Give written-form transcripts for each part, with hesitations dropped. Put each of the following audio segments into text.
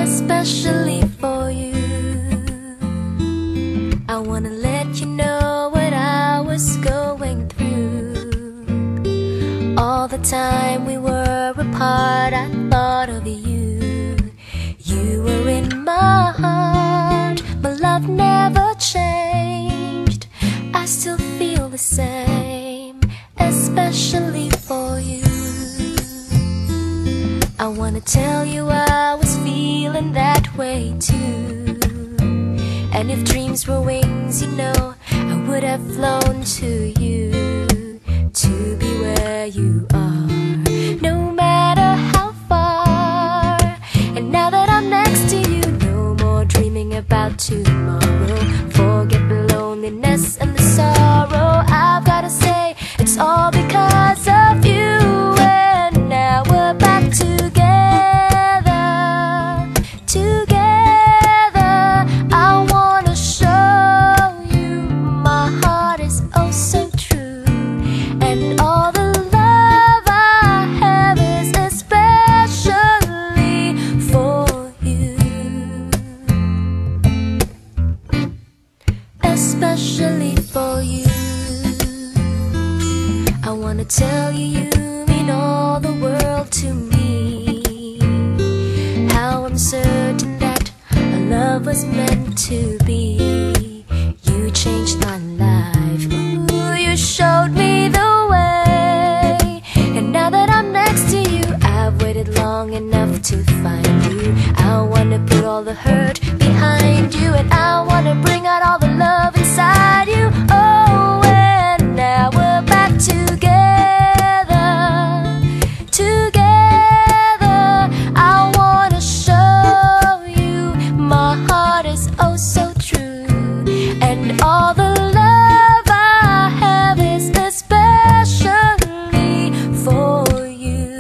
especially for you. I wanna let you know what I was going through. All the time we were apart, I thought of you. You were in my heart, my love never changed. I still feel the same, especially for you. I wanna tell you I was feeling that way too. And if dreams were wings, you know, I would have flown to you, to be where you are, no matter how far. And now that I'm next to you, no more dreaming about tomorrow. Forget the loneliness and the sorrow. I've gotta say, it's all because of you. And now we're back together, together. I wanna show you my heart is oh so true. And all the love I have is especially for you. Especially for you. I wanna tell you, you mean all the world to me. How I'm certain that our love was meant to be. You changed my life, ooh, you showed me the way. And now that I'm next to you, I've waited long enough to find you. I wanna put all the hurt behind you, and I wanna bring out all the love inside you. Oh, and now we're back together, together. I wanna show you my heart is oh so true. And all the love I have is especially for you.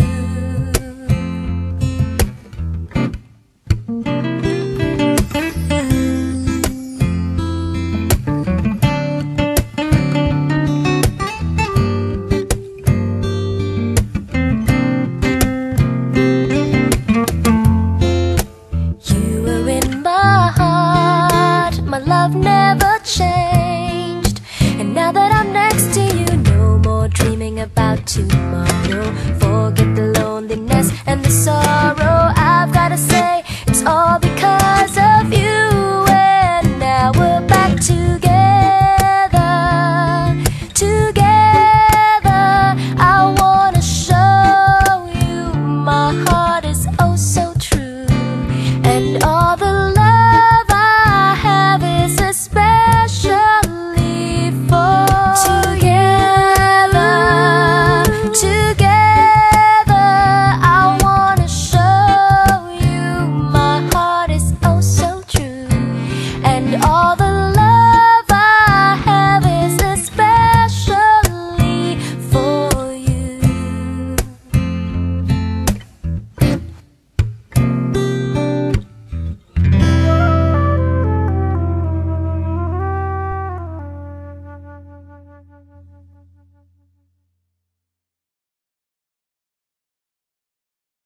You were in my heart, my love never changed. And now that I'm next to you, no more dreaming about tomorrow. Forget the loneliness and the sorrow.